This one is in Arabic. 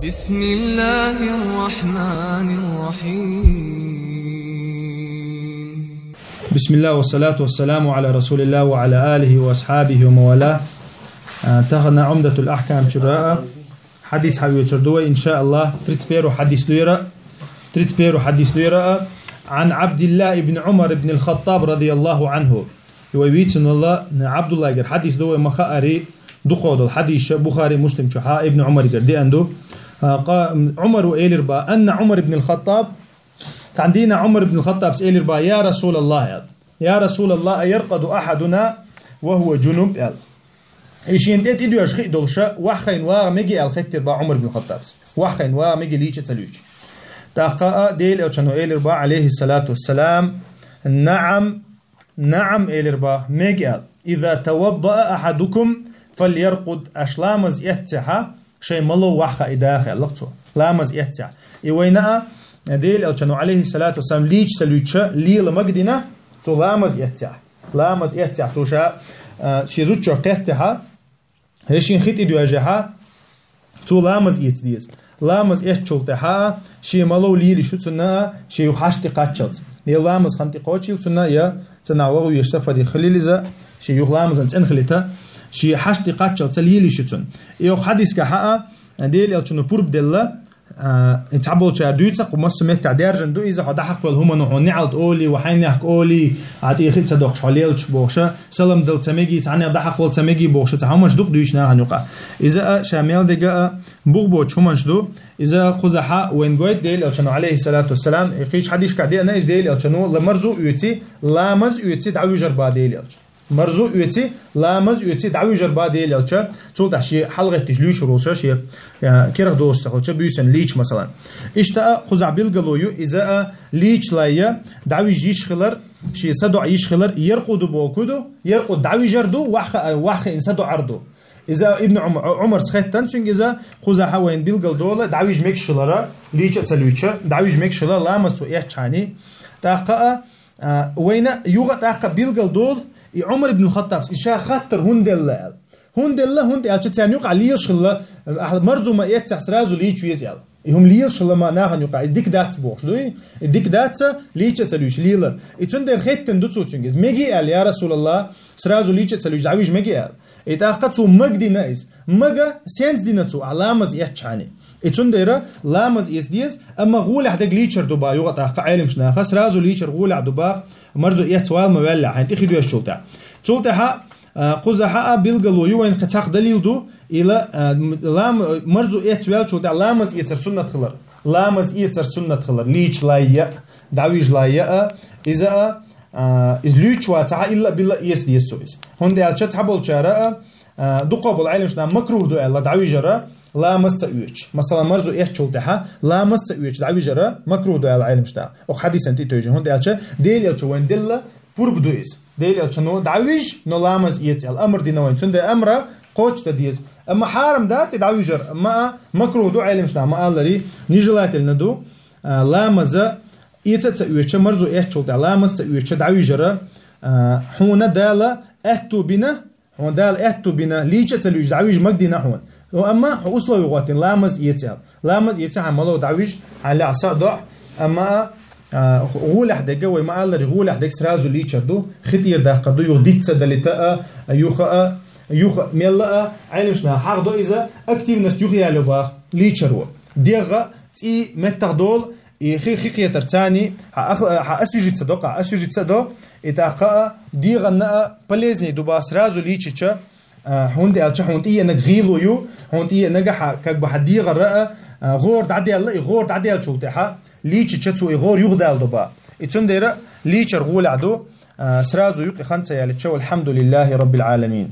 بسم الله الرحمن الرحيم. بسم الله والصلاة والسلام على رسول الله وعلى آله وأصحابه وموالاه. تغنى عمدة الأحكام شراء حديث حبيب تردوه إن شاء الله تريتبيرو حديث ليرة عن عبد الله بن عمر بن الخطاب رضي الله عنه. يويتن الله عبد الله قال حديث دوه مخاري دخول الحديث بخاري مسلم شحاء ابن عمر قال دي عنده عمر إيلربا أن عمر بن الخطاب عندنا عمر بن الخطاب سئلربا يا رسول الله يرقد أحدنا وهو جنوب إيش ينتهي تدو يشخي دولشة وحين ومجي الختر با عمر بن الخطاب وحين ومجي ليش تلوج تقاء ديل أو شنو إيلربا عليه الصلاة والسلام نعم إيلربا مجي إذا توضأ أحدكم فليرقد أشلامز يتحى شيء ملو وحخا إداخل لقطه لامز يتحى إيوينا ديل أو شنو عليه الصلاة والسلام ليش تلوجة ليل مجدنا تو لامز يتحى تو شا شيزوتشو قتها هشين خيت إدو أجها تو لامز يتديز لامز يتشولتها شيء ملو ليل شو تنا شيء يحشت قاتشلز لامز خنتي قاتشيل تنا يا تناولو يشتفى خليلزا شيء يلامز أنت انخلته شيء حشت قاتشل سليلي شتون يو حديث كحاء ديل يلشنو بورب دللا يتعبول شاردويتسا قمص متع دارجن دو إذا هذا حق والهم نوع نعلت أولي وحين يحك أولي عتي خيت صدق حليلش بوخشة سلم دل تمجي تعني هذا حق وال تمجي بوخشة تعمش دوق دويشنا هنوقع إذا شامل دقة بوخبوش همش دو إذا خزحاء وين قويت ديل يلشنو عليه الصلاة والسلام يقيش حديث كعدي أنا إز ديل يلشنو لمرزو يوتي لامز يوتي دعوي جربا ديل يلش مرزو يوتي لامز يوتي دعوي جربا ديل يلشة تولد شيء حلقة تجليش روشة شيء كره دوست خلشة بيوسن ليش مثلا إشتاء خزع بالقلويو إذا ليش لايا دعوي جيش خلر شيء صدع يش خلر يرقد بوكودو يرقد دعوي جردو وح إن صدع عردو إذا ابن عمر سختن شن إذا خزع حوين بالقل دولة دعوي جمك شلرا ليش تسلويشة دعوي جمك شلر لامز تو إيش تاقة وين يوغا تاقة بالقل دول عمر بن الخطاب إشاء خطر هندل أشتى يقع ليش خلا مرزو ما يتسع سرازو ليش ويزيال هم ليش خلا ما ناهن يقع الديك دات بوش دوي الديك دات ليش تسلوش ليلا يتندر ختن دوتسو تشنجز مجي قال يا رسول الله سرازو ليش تسلوش عويج مجي قال يتأخذ مجدي نايس مجا سينس دينتو علامز يتشاني يتندر لامز يسديز أما غول حدق ليشر دوبا يقطع قعيل مش ناخس رازو ليشر غول عدوبا مرزو يتسوال مولع حين تخدو يشوتا تولتها قزحاء بالقلو يوين قتاق دليل إلى لام مرزو يتسوال شوتا لامز يتر سنة خلر ليش لايا دعويج لايا إذا إزليش واتعا إلا بالله يسديز سويس هون دي ألشت حبول شارع دقابل عيلم شنا مكروه دو إلا دعويج جرا لامز تأويج مثلا مرزو يشولتها لامز تأويج دعويج جرا مكروه دو إلا عيلم شنا أو حديث أنت توجه هون دي ألشت ديل يلشو وين دلة بورب دويس ديل يلشنو دعويج نو لامز يتي الأمر دي نوين تند أمره قوش تديز أما حارم دات دعويجر ما مكروه دو عيلم شنا ما قال لري نيجلات الندو لامز يتأويج مرزو يشولتها لامز تأويج دعويجر حون دالة أهتو بنا ليش تلوج دعويج مجدي نحون وأما أصله يغوتين لامز يتي عملو دعويج على عصا ضع أما غول حدق وما قال لي غول حدق سرازو ليشر دو ختير ده قدو يوديت سدلتا يوخا ميلا عينشنا حق دو إذا أكتيف ناس يوخي على باخ ليشر ديغا تي متردول خي ترتاني أسوجت صدق إتاقا ديغا نا بلزني دوبا سرازو ليشر هوندي ألش هوندي نغيلو يو هوندي نجح كبح ديغا رأ غور عدي شوتها ليش تشتو غور يغدال دوبا يتندر ليشر غول عدو سرازو يقي خمسة يالتشو الحمد لله رب العالمين.